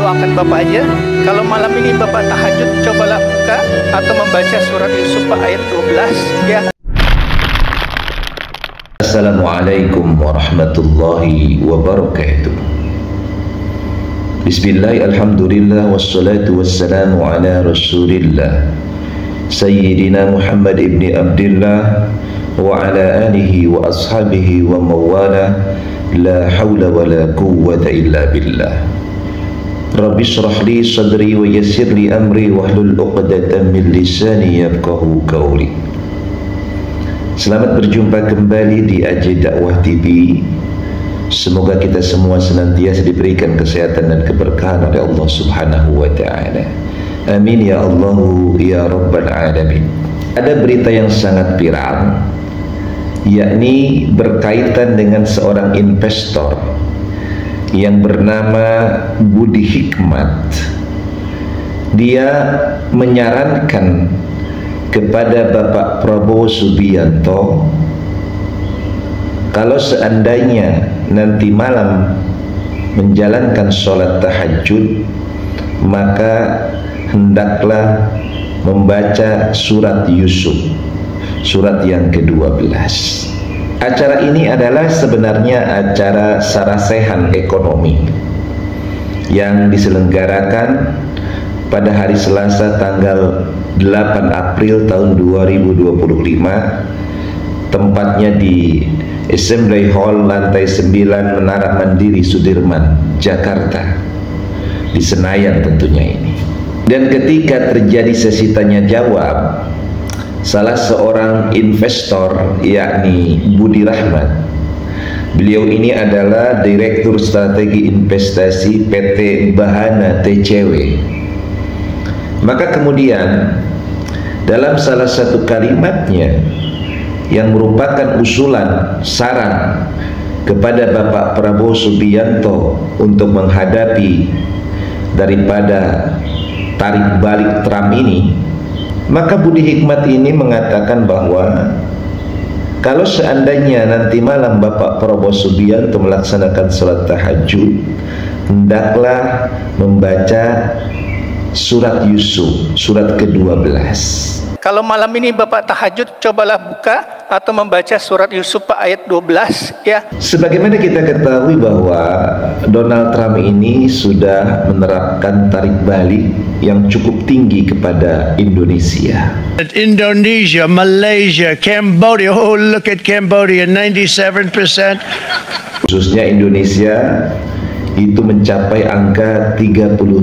Doakan Bapak aja. Kalau malam ini Bapak tahajud, cobalah buka atau membaca surat Yusuf ayat 12 ya. Assalamualaikum warahmatullahi wabarakatuh. Bismillah, alhamdulillah, wassalatu wassalamu ala rasulillah Sayyidina Muhammad ibn Abdullah wa ala alihi wa ashabihi wa mawala. La hawla wa la quwwata illa billah. Rabbi shrah li sadri wa yassir li amri wahlul 'uqdatam min lisani yafqahu qawli. Selamat berjumpa kembali di AJ Dakwah TV. Semoga kita semua senantiasa diberikan kesehatan dan keberkahan oleh Allah Subhanahu wa taala. Amin ya Allah ya rabbal alamin. Ada berita yang sangat viral, yakni berkaitan dengan seorang investor yang bernama Budi Hikmat. Dia menyarankan kepada Bapak Prabowo Subianto, kalau seandainya nanti malam menjalankan sholat tahajud, maka hendaklah membaca surat Yusuf, surat yang ke-12. Acara ini adalah sebenarnya acara sarasehan ekonomi yang diselenggarakan pada hari Selasa tanggal 8 April tahun 2025, tempatnya di Assembly Hall lantai 9 Menara Mandiri Sudirman, Jakarta, di Senayan tentunya ini. Dan ketika terjadi sesi tanya jawab, salah seorang investor yakni Budi Rahmat, beliau ini adalah Direktur Strategi Investasi PT Bahana TCW. Maka kemudian dalam salah satu kalimatnya yang merupakan usulan saran kepada Bapak Prabowo Subianto untuk menghadapi daripada tarik balik Trump ini, maka Budi Hikmat ini mengatakan bahwa kalau seandainya nanti malam Bapak Prabowo Subianto melaksanakan sholat tahajud, hendaklah membaca surat Yusuf, surat ke-12. Kalau malam ini Bapak tahajud, cobalah buka atau membaca surat Yusuf ayat 12 ya. Sebagaimana kita ketahui bahwa Donald Trump ini sudah menerapkan tarik balik yang cukup tinggi kepada Indonesia. Indonesia, Malaysia, Cambodia, oh look at Cambodia, 97%. Khususnya Indonesia itu mencapai angka 32%.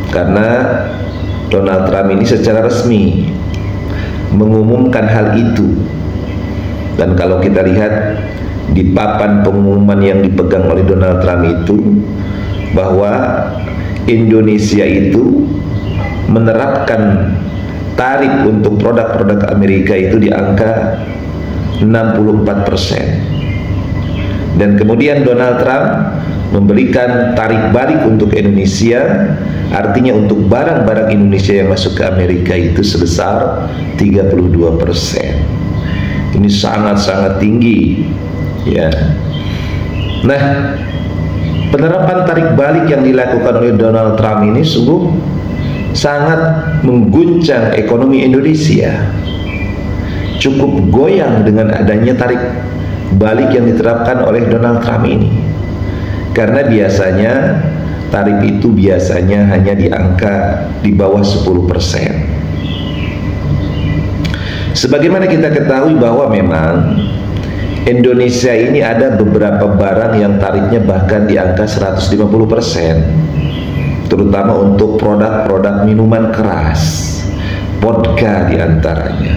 Karena Donald Trump ini secara resmi mengumumkan hal itu. Dan kalau kita lihat di papan pengumuman yang dipegang oleh Donald Trump itu, bahwa Indonesia itu menerapkan tarif untuk produk-produk Amerika itu di angka 64%. Dan kemudian Donald Trump memberikan tarik balik untuk Indonesia, artinya untuk barang-barang Indonesia yang masuk ke Amerika itu sebesar 32%. Ini sangat-sangat tinggi ya. Nah, penerapan tarik balik yang dilakukan oleh Donald Trump ini sungguh sangat mengguncang ekonomi Indonesia. Cukup goyang dengan adanya tarik balik yang diterapkan oleh Donald Trump ini. Karena biasanya tarif itu biasanya hanya di angka di bawah 10%. Sebagaimana kita ketahui bahwa memang Indonesia ini ada beberapa barang yang tarifnya bahkan di angka 150%, terutama untuk produk-produk minuman keras, vodka diantaranya.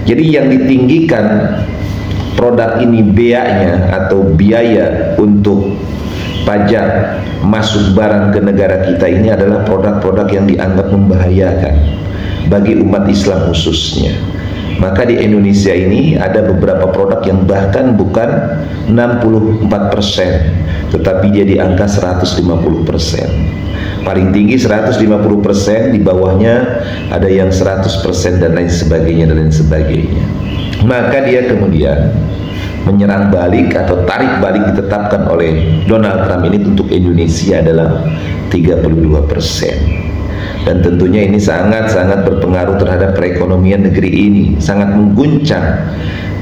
Jadi yang ditinggikan produk ini biayanya atau biaya untuk pajak masuk barang ke negara kita ini adalah produk-produk yang dianggap membahayakan bagi umat Islam khususnya. Maka di Indonesia ini ada beberapa produk yang bahkan bukan 64%, tetapi dia di angka 150%. Paling tinggi 150%, di bawahnya ada yang 100% dan lain sebagainya. Maka dia kemudian menyerang balik atau tarik balik ditetapkan oleh Donald Trump ini untuk Indonesia adalah 32%. Dan tentunya ini sangat-sangat berpengaruh terhadap perekonomian negeri ini, sangat mengguncang.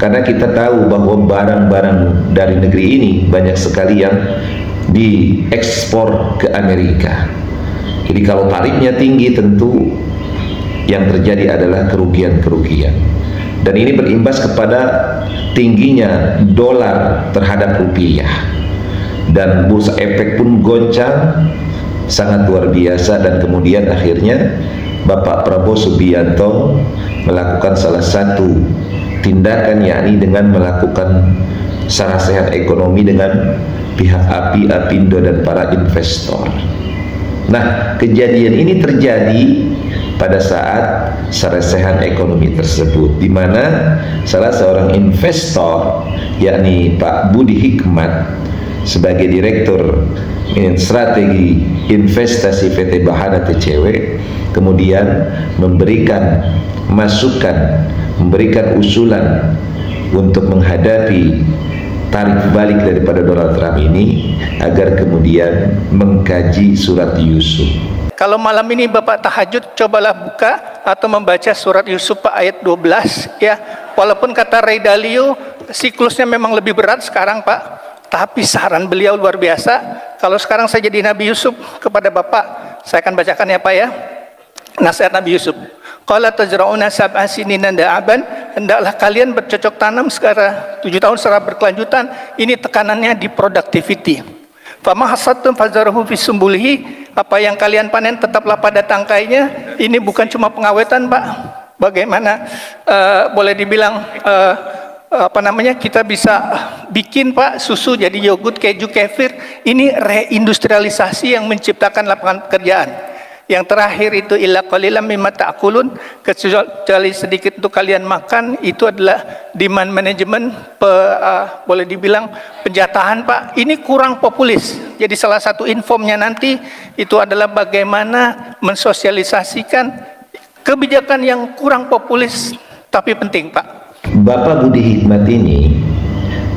Karena kita tahu bahwa barang-barang dari negeri ini banyak sekali yang diekspor ke Amerika. Jadi kalau tarifnya tinggi, tentu yang terjadi adalah kerugian-kerugian. Dan ini berimbas kepada tingginya dolar terhadap rupiah. Dan bursa efek pun goncang sangat luar biasa, dan kemudian akhirnya Bapak Prabowo Subianto melakukan salah satu tindakan, yakni dengan melakukan sarasehan ekonomi dengan pihak API, Apindo dan para investor. Nah, kejadian ini terjadi pada saat sarasehan ekonomi tersebut, di mana salah seorang investor, yakni Pak Budi Hikmat sebagai Direktur Strategi Investasi PT Bahana TCW, kemudian memberikan masukan, memberikan usulan untuk menghadapi tarik balik daripada Donald Trump ini, agar kemudian mengkaji surat Yusuf. Kalau malam ini Bapak tahajud, cobalah buka atau membaca surat Yusuf ayat 12 ya. Walaupun kata Ray Dalio siklusnya memang lebih berat sekarang Pak, tapi saran beliau luar biasa. Kalau sekarang saya jadi Nabi Yusuf kepada Bapak, saya akan bacakan ya Pak ya. Nasihat Nabi Yusuf. Qala tajra'una sab'a sinina da'aban, hendaklah kalian bercocok tanam secara 7 tahun secara berkelanjutan. Ini tekanannya di productivity. Fama hasadtum fazarahu fi sumbulihi, apa yang kalian panen tetaplah pada tangkainya. Ini bukan cuma pengawetan Pak. Bagaimana boleh dibilang kita bisa bikin Pak susu jadi yogurt, keju, kefir. Ini reindustrialisasi yang menciptakan lapangan pekerjaan. Yang terakhir itu illa qalilan mimma ta'kulun, kecuali sedikit untuk kalian makan. Itu adalah demand management, boleh dibilang penjatahan Pak. Ini kurang populis. Jadi salah satu informnya nanti itu adalah bagaimana mensosialisasikan kebijakan yang kurang populis tapi penting Pak. Bapak Budi Hikmat ini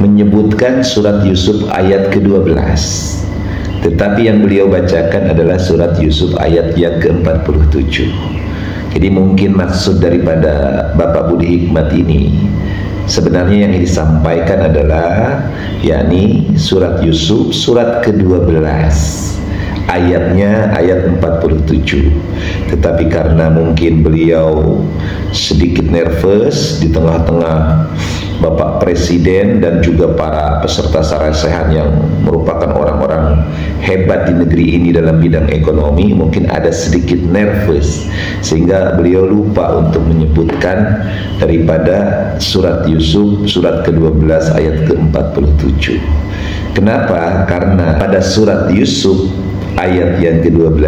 menyebutkan surat Yusuf ayat ke-12, tetapi yang beliau bacakan adalah surat Yusuf ayat yang ke-47. Jadi mungkin maksud daripada Bapak Budi Hikmat ini sebenarnya yang disampaikan adalah yakni surat Yusuf surat ke-12, ayatnya ayat 47. Tetapi karena mungkin beliau sedikit nervous di tengah-tengah Bapak Presiden dan juga para peserta sarasehan yang merupakan orang-orang hebat di negeri ini dalam bidang ekonomi, mungkin ada sedikit nervous sehingga beliau lupa untuk menyebutkan daripada surat Yusuf surat ke-12 ayat ke-47. Kenapa? Karena pada surat Yusuf ayat yang ke-12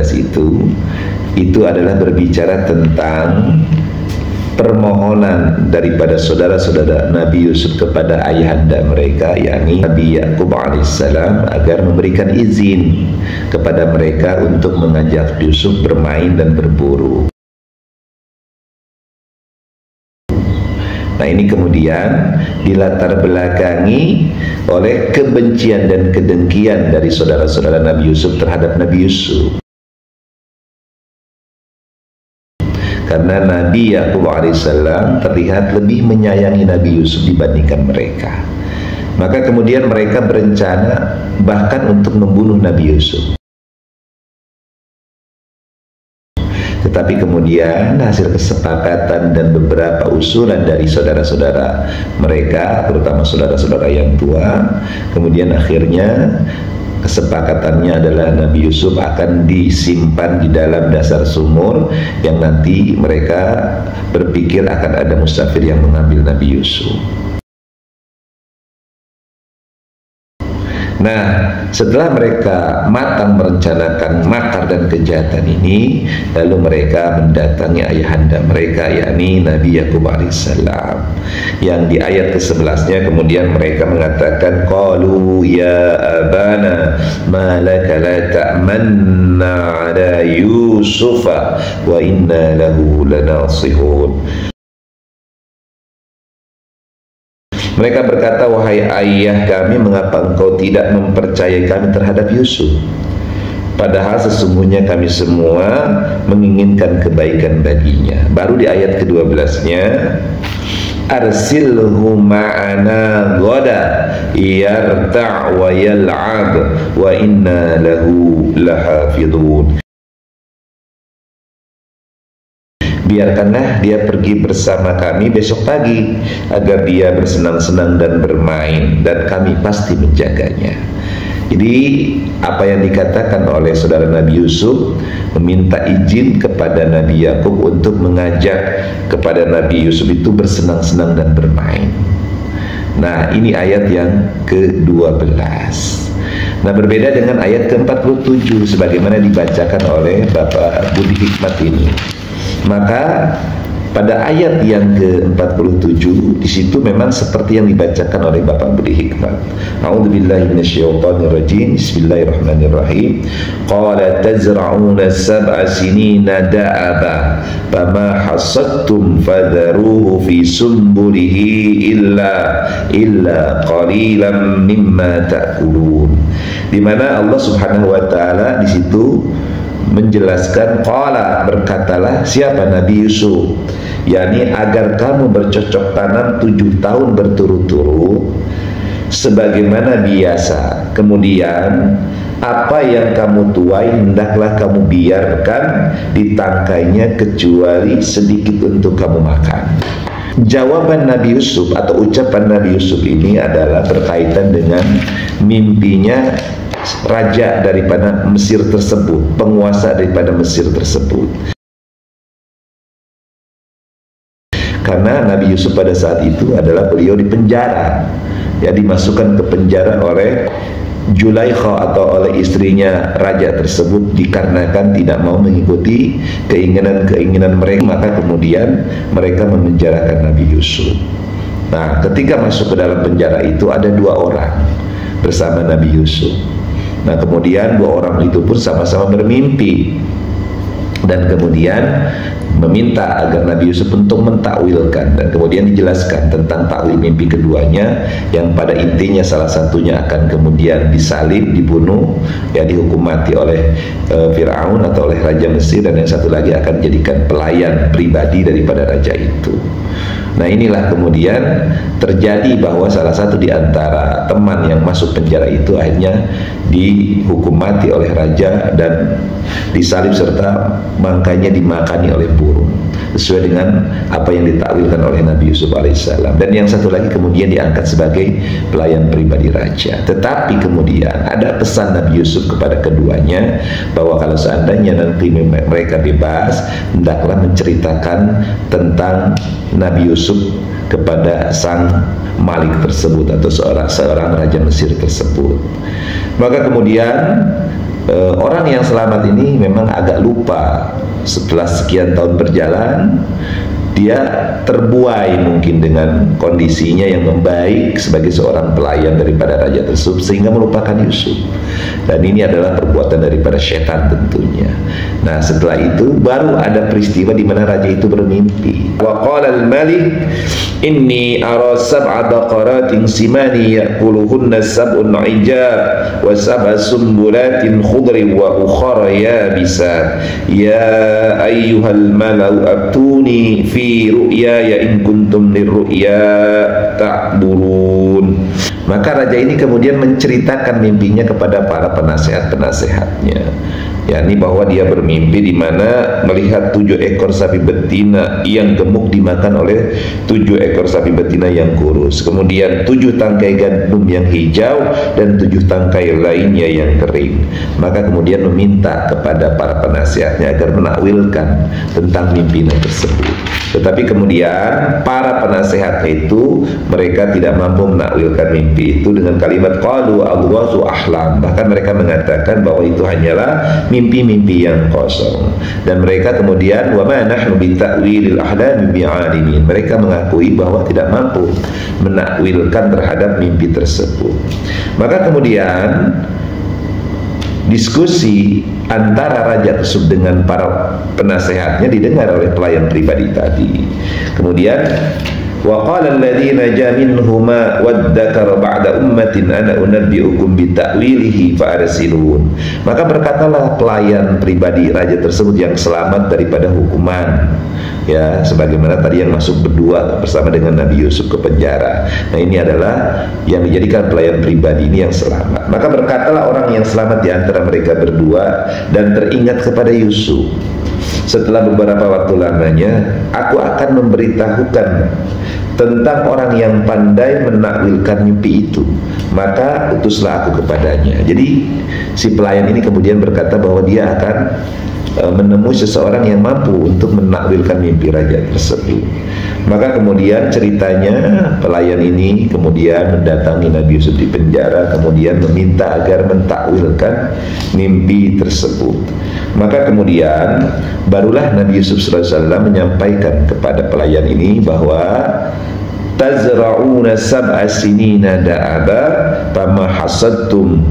itu adalah berbicara tentang permohonan daripada saudara-saudara Nabi Yusuf kepada ayahanda mereka, yakni Nabi Yakub alaihissalam, agar memberikan izin kepada mereka untuk mengajak Yusuf bermain dan berburu. Nah, ini kemudian dilatar belakangi oleh kebencian dan kedengkian dari saudara-saudara Nabi Yusuf terhadap Nabi Yusuf. Karena Nabi Yakub alaihissalam terlihat lebih menyayangi Nabi Yusuf dibandingkan mereka. Maka kemudian mereka berencana bahkan untuk membunuh Nabi Yusuf. Tetapi kemudian hasil kesepakatan dan beberapa usulan dari saudara-saudara mereka, terutama saudara-saudara yang tua, kemudian akhirnya kesepakatannya adalah Nabi Yusuf akan disimpan di dalam dasar sumur yang nanti mereka berpikir akan ada musafir yang mengambil Nabi Yusuf. Nah, setelah mereka matang merencanakan makar dan kejahatan ini, lalu mereka mendatangi ayahanda mereka, yakni Nabi Yakub alaihissalam. Yang di ayat ke-11-nya kemudian mereka mengatakan, qalu ya abana ma laka la ta'manna ala yusufa wa inna lahu lanasihun. Mereka berkata, wahai ayah kami, mengapa engkau tidak mempercayai kami terhadap Yusuf? Padahal sesungguhnya kami semua menginginkan kebaikan baginya. Baru di ayat ke-12-nya, arsilhu ma'ana ghadan yarta' wa yal'ab wa inna lahu lahafidhun. Biarkanlah dia pergi bersama kami besok pagi agar dia bersenang-senang dan bermain, dan kami pasti menjaganya. Jadi apa yang dikatakan oleh saudara Nabi Yusuf, meminta izin kepada Nabi Yakub untuk mengajak kepada Nabi Yusuf itu bersenang-senang dan bermain. Nah, ini ayat yang ke-12. Nah, berbeda dengan ayat ke-47 sebagaimana dibacakan oleh Bapak Budi Hikmat ini. Maka pada ayat yang ke-47 di situ memang seperti yang dibacakan oleh Bapak Budi Hikmat. A'udzubillahi minasyaitonirrajim. Bismillahirrahmanirrahim. Qala tazra'una sab'a sinina da'aba fama hasadtum fadharuhu fi sumbulihi illa qalilan mimma ta'kulun. Di mana Allah Subhanahu wa taala di situ menjelaskan, qala, berkatalah siapa? Nabi Yusuf, yakni agar kamu bercocok tanam 7 tahun berturut-turut sebagaimana biasa. Kemudian apa yang kamu tuai hendaklah kamu biarkan di tangkainya kecuali sedikit untuk kamu makan. Jawaban Nabi Yusuf atau ucapan Nabi Yusuf ini adalah berkaitan dengan mimpinya raja daripada Mesir tersebut, penguasa daripada Mesir tersebut. Karena Nabi Yusuf pada saat itu adalah beliau di penjara, ya, dimasukkan ke penjara oleh Julaikha atau oleh istrinya raja tersebut dikarenakan tidak mau mengikuti keinginan-keinginan mereka. Maka kemudian mereka memenjarakan Nabi Yusuf. Nah, ketika masuk ke dalam penjara itu ada 2 orang bersama Nabi Yusuf. Nah, kemudian 2 orang itu pun sama-sama bermimpi dan kemudian meminta agar Nabi Yusuf untuk mentakwilkan, dan kemudian dijelaskan tentang takwil mimpi keduanya, yang pada intinya salah satunya akan kemudian disalib, dibunuh, ya, dihukum mati oleh Fir'aun atau oleh Raja Mesir, dan yang satu lagi akan dijadikan pelayan pribadi daripada raja itu. Nah, inilah kemudian terjadi bahwa salah satu di antara teman yang masuk penjara itu akhirnya dihukum mati oleh raja dan disalib serta bangkainya dimakani oleh burung, sesuai dengan apa yang ditakwilkan oleh Nabi Yusuf alaihissalam. Dan yang satu lagi kemudian diangkat sebagai pelayan pribadi raja. Tetapi kemudian ada pesan Nabi Yusuf kepada keduanya bahwa kalau seandainya nanti mereka bebas, hendaklah menceritakan tentang Nabi Yusuf kepada sang Malik tersebut atau seorang raja Mesir tersebut. Maka kemudian orang yang selamat ini memang agak lupa. Setelah sekian tahun berjalan, dia terbuai mungkin dengan kondisinya yang membaik sebagai seorang pelayan daripada raja tersebut sehingga melupakan Yusuf. Dan ini adalah perbuatan daripada setan tentunya. Nah, setelah itu baru ada peristiwa di mana raja itu bermimpi. Wa qala al-malik inni ara sab'a baqaratin simani ya'kuluhunna sab'un 'ijab wa sab'a sumbulatin khudrin wa ukhra yabisat ya ayyuhal malau abtuni fi ru'yaya in kuntum lirru'ya ta'burun. Maka raja ini kemudian menceritakan mimpinya kepada para penasehat-penasehatnya, yakni bahwa dia bermimpi di mana melihat 7 ekor sapi betina yang gemuk dimakan oleh 7 ekor sapi betina yang kurus, kemudian 7 tangkai gandum yang hijau dan 7 tangkai lainnya yang kering. Maka kemudian meminta kepada para penasehatnya agar menakwilkan tentang mimpinya tersebut. Tetapi kemudian para penasehat itu mereka tidak mampu menakwilkan mimpi itu dengan kalimat qalu adghasu ahlam. Bahkan mereka mengatakan bahwa itu hanyalah mimpi-mimpi yang kosong, dan mereka kemudian wa ma nahnu bi ta'wilil ahlam bi'alimin. Mereka mengakui bahwa tidak mampu menakwilkan terhadap mimpi tersebut. Maka kemudian diskusi antara raja tersebut dengan para penasehatnya didengar oleh pelayan pribadi tadi. Kemudian Wa qala alladhi naja minhuma waddakara ba'da ummatin ana unabbi'ukum bita'wilihi fa'arsilun. Maka berkatalah pelayan pribadi raja tersebut yang selamat daripada hukuman, ya, sebagaimana tadi yang masuk berdua bersama dengan Nabi Yusuf ke penjara. Nah, ini adalah yang dijadikan pelayan pribadi ini yang selamat. Maka berkatalah orang yang selamat di antara mereka berdua dan teringat kepada Yusuf, setelah beberapa waktu lamanya aku akan memberitahukan tentang orang yang pandai menakwilkan mimpi itu, maka utuslah aku kepadanya. Jadi si pelayan ini kemudian berkata bahwa dia akan menemui seseorang yang mampu untuk menakwilkan mimpi raja tersebut. Maka kemudian ceritanya pelayan ini kemudian mendatangi Nabi Yusuf di penjara, kemudian meminta agar mentakwilkan mimpi tersebut. Maka kemudian barulah Nabi Yusuf SAW menyampaikan kepada pelayan ini bahwa tazra'una sab'a sinina da'aba fama hasadtum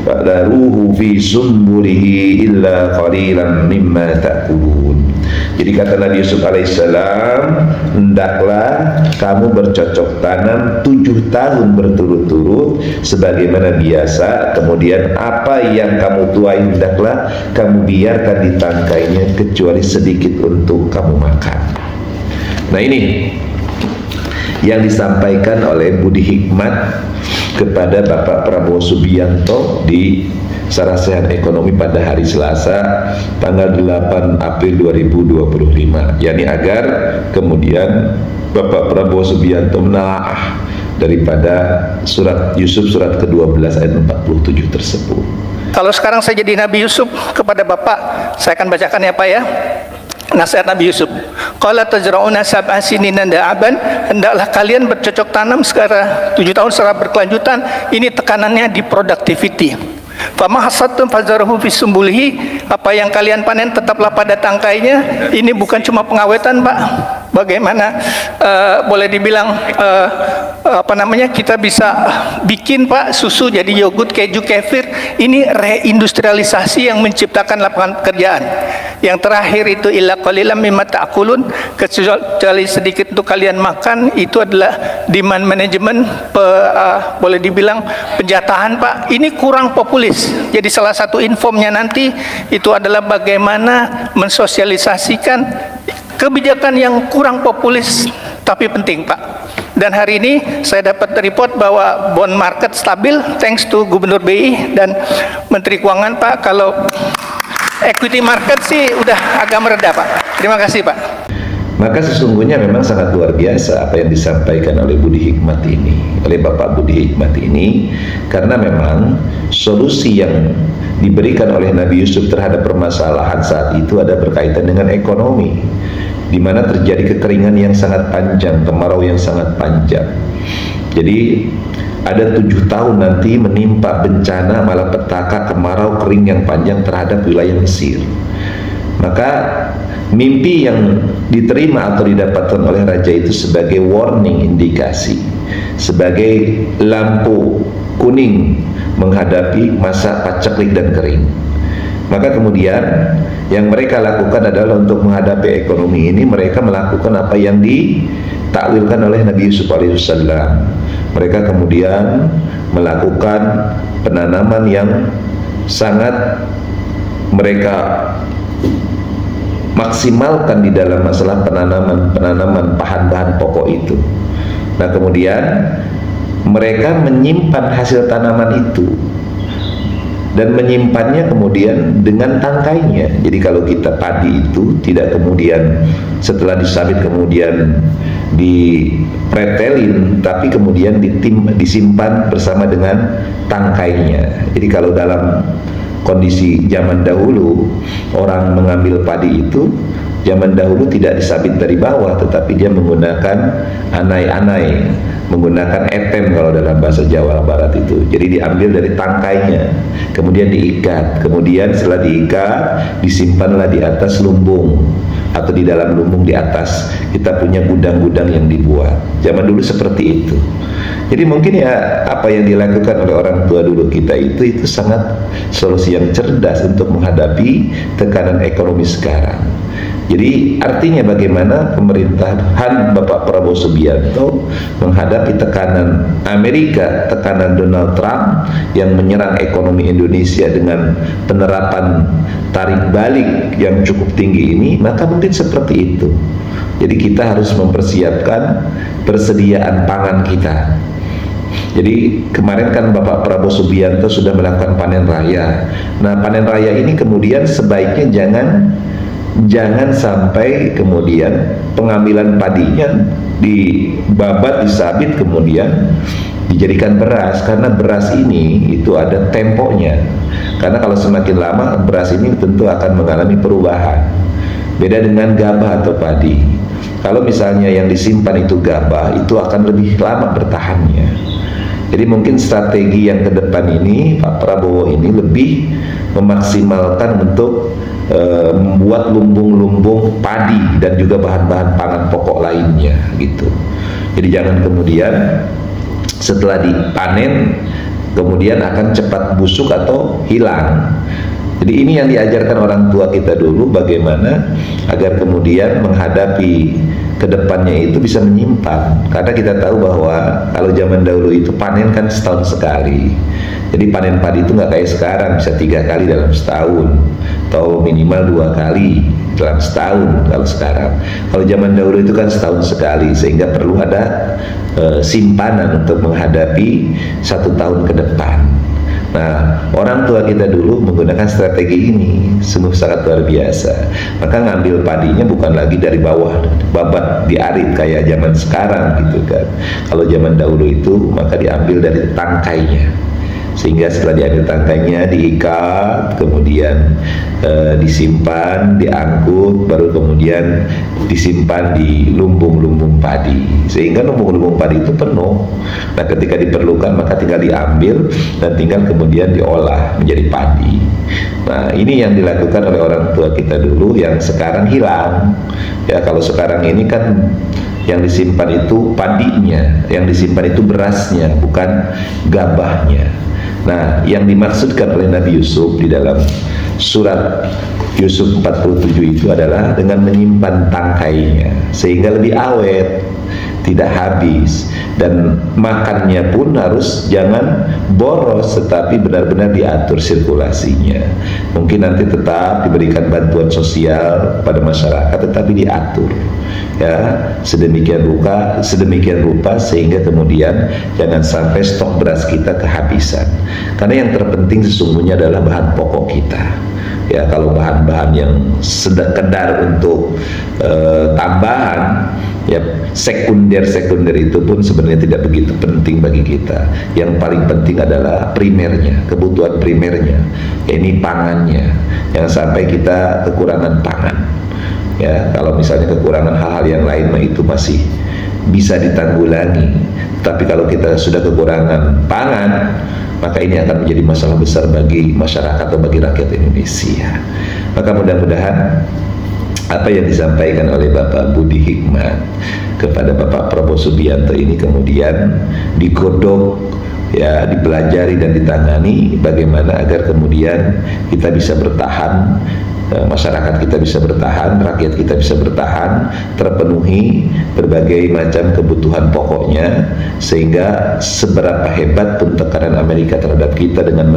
fadaruhu fi sumbulihi illa qalilan mimma ta'kulun. Jadi kata Nabi Yusuf alaihissalam, hendaklah kamu bercocok tanam 7 tahun berturut-turut sebagaimana biasa, kemudian apa yang kamu tuai hendaklah kamu biarkan di tangkainya kecuali sedikit untuk kamu makan. Nah, ini yang disampaikan oleh Budi Hikmat kepada Bapak Prabowo Subianto di Sarasehan Ekonomi pada hari Selasa tanggal 8 April 2025, yakni agar kemudian Bapak Prabowo Subianto menelaah daripada surat Yusuf surat ke-12 ayat 47 tersebut. Kalau sekarang saya jadi Nabi Yusuf kepada Bapak, saya akan bacakan ya Pak ya. Nasihat Nabi Yusuf. Qala tazra'una sab'a sinina da'aban, hendaklah kalian bercocok tanam secara 7 tahun secara berkelanjutan. Ini tekanannya di productivity. Fama hasadtum fazarahu fi sumbulihi, apa yang kalian panen tetaplah pada tangkainya. Ini bukan cuma pengawetan, Pak. Bagaimana boleh dibilang kita bisa bikin Pak susu jadi yogurt, keju, kefir. Ini reindustrialisasi yang menciptakan lapangan pekerjaan. Yang terakhir itu illa qalilan mimma ta'kulun, kecuali sedikit untuk kalian makan. Itu adalah demand management, boleh dibilang penjatahan Pak. Ini kurang populis. Jadi salah satu informnya nanti itu adalah bagaimana mensosialisasikan kebijakan yang kurang populis tapi penting Pak. Dan hari ini saya dapat report bahwa bond market stabil thanks to Gubernur BI dan Menteri Keuangan Pak. Kalau equity market sih udah agak mereda Pak. Terima kasih Pak. Maka sesungguhnya memang sangat luar biasa apa yang disampaikan oleh Budi Hikmat ini, oleh Bapak Budi Hikmat ini, karena memang solusi yang diberikan oleh Nabi Yusuf terhadap permasalahan saat itu ada berkaitan dengan ekonomi, di mana terjadi kekeringan yang sangat panjang, kemarau yang sangat panjang. Jadi ada 7 tahun nanti menimpa bencana malapetaka, kemarau kering yang panjang terhadap wilayah Mesir. Maka mimpi yang diterima atau didapatkan oleh raja itu sebagai warning, indikasi, sebagai lampu kuning menghadapi masa paceklik dan kering. Maka kemudian yang mereka lakukan adalah untuk menghadapi ekonomi ini, mereka melakukan apa yang ditakwilkan oleh Nabi Yusuf alaihissalam. Mereka kemudian melakukan penanaman yang sangat mereka maksimalkan di dalam masalah penanaman bahan-bahan pokok itu. Nah, kemudian mereka menyimpan hasil tanaman itu dan menyimpannya kemudian dengan tangkainya. Jadi kalau kita padi itu tidak kemudian setelah disabit kemudian dipretelin, tapi kemudian disimpan bersama dengan tangkainya. Jadi kalau dalam kondisi zaman dahulu orang mengambil padi itu, zaman dahulu tidak disabit dari bawah, tetapi dia menggunakan anai-anai, menggunakan etem kalau dalam bahasa Jawa Barat itu. Jadi diambil dari tangkainya, kemudian diikat, kemudian setelah diikat disimpanlah di atas lumbung atau di dalam lumbung di atas kita punya gudang-gudang yang dibuat. Zaman dulu seperti itu. Jadi mungkin ya apa yang dilakukan oleh orang tua dulu kita itu sangat solusi yang cerdas untuk menghadapi tekanan ekonomi sekarang. Jadi artinya bagaimana pemerintahan Bapak Prabowo Subianto menghadapi tekanan Amerika, tekanan Donald Trump yang menyerang ekonomi Indonesia dengan penerapan tarik balik yang cukup tinggi ini, maka mungkin seperti itu. Jadi kita harus mempersiapkan persediaan pangan kita. Jadi kemarin kan Bapak Prabowo Subianto sudah melakukan panen raya. Nah, panen raya ini kemudian sebaiknya jangan sampai kemudian pengambilan padinya dibabat, disabit, kemudian dijadikan beras, karena beras ini itu ada temponya. Karena kalau semakin lama beras ini tentu akan mengalami perubahan. Beda dengan gabah atau padi. Kalau misalnya yang disimpan itu gabah, itu akan lebih lama bertahannya. Jadi mungkin strategi yang ke depan ini Pak Prabowo ini lebih memaksimalkan untuk membuat lumbung-lumbung padi dan juga bahan-bahan pangan pokok lainnya gitu. Jadi jangan kemudian setelah dipanen kemudian akan cepat busuk atau hilang. Jadi ini yang diajarkan orang tua kita dulu, bagaimana agar kemudian menghadapi kedepannya itu bisa menyimpan. Karena kita tahu bahwa kalau zaman dahulu itu panen kan setahun sekali. Jadi panen padi itu nggak kayak sekarang bisa 3 kali dalam setahun atau minimal 2 kali dalam setahun kalau sekarang. Kalau zaman dahulu itu kan setahun sekali, sehingga perlu ada simpanan untuk menghadapi 1 tahun ke depan. Nah, orang tua kita dulu menggunakan strategi ini sungguh sangat luar biasa. Maka ngambil padinya bukan lagi dari bawah, babat diarit kayak zaman sekarang gitu kan. Kalau zaman dahulu itu maka diambil dari tangkainya. Sehingga setelah diambil tangkainya diikat, kemudian disimpan, diangkut, baru kemudian disimpan di lumbung-lumbung padi, sehingga lumbung-lumbung padi itu penuh. Nah, ketika diperlukan maka tinggal diambil dan tinggal kemudian diolah menjadi padi. Nah, ini yang dilakukan oleh orang tua kita dulu yang sekarang hilang. Ya, kalau sekarang ini kan yang disimpan itu padinya, yang disimpan itu berasnya, bukan gabahnya. Nah, yang dimaksudkan oleh Nabi Yusuf di dalam surat Yusuf 47 itu adalah dengan menyimpan tangkainya sehingga lebih awet, tidak habis, dan makannya pun harus jangan boros, tetapi benar-benar diatur sirkulasinya. Mungkin nanti tetap diberikan bantuan sosial pada masyarakat, tetapi diatur ya sedemikian rupa sehingga kemudian jangan sampai stok beras kita kehabisan. Karena yang terpenting sesungguhnya adalah bahan pokok kita. Ya, kalau bahan-bahan yang sekedar untuk tambahan, ya sekunder itu pun sebenarnya tidak begitu penting bagi kita. Yang paling penting adalah primernya, kebutuhan primernya, ini pangannya. Jangan sampai kita kekurangan pangan. Ya, kalau misalnya kekurangan hal-hal yang lain itu masih bisa ditanggulangi. Tapi kalau kita sudah kekurangan pangan, maka ini akan menjadi masalah besar bagi masyarakat atau bagi rakyat Indonesia. Maka mudah-mudahan apa yang disampaikan oleh Bapak Budi Hikmat kepada Bapak Prabowo Subianto ini kemudian digodok, ya, dipelajari dan ditangani bagaimana agar kemudian kita bisa bertahan, masyarakat kita bisa bertahan, rakyat kita bisa bertahan, terpenuhi berbagai macam kebutuhan pokoknya, sehingga seberapa hebat pun tekanan Amerika terhadap kita dengan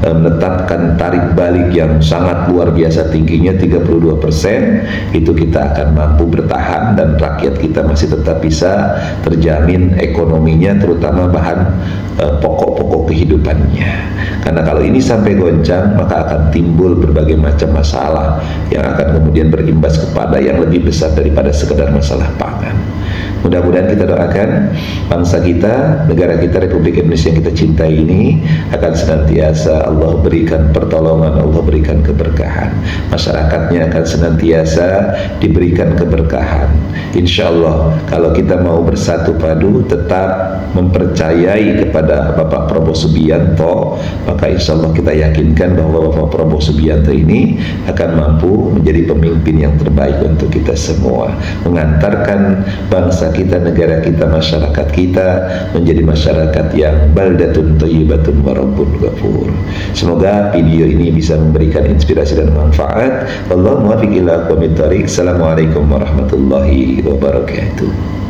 menetapkan tarik balik yang sangat luar biasa tingginya 32%, itu kita akan mampu bertahan dan rakyat kita masih tetap bisa terjamin ekonominya, terutama bahan pokok-pokok kehidupannya. Karena kalau ini sampai goncang, maka akan timbul berbagai macam masalah yang akan kemudian berimbas kepada yang lebih besar daripada sekedar masalah pangan. Mudah-mudahan kita doakan bangsa kita, negara kita, Republik Indonesia yang kita cintai ini akan senantiasa Allah berikan pertolongan, Allah berikan keberkahan. Masyarakatnya akan senantiasa diberikan keberkahan. Insya Allah kalau kita mau bersatu padu, tetap mempercayai kepada Bapak Prabowo Subianto, maka insya Allah kita yakinkan bahwa Bapak Prabowo Subianto ini akan mampu menjadi pemimpin yang terbaik untuk kita semua, mengantarkan bangsa kita, negara kita, masyarakat kita menjadi masyarakat yang baldatun thayyibatun wa rabbun ghafur. Semoga video ini bisa memberikan inspirasi dan manfaat. Wallahu muwaffiq ila aqwamit thoriq. Assalamualaikum warahmatullahi wabarakatuh.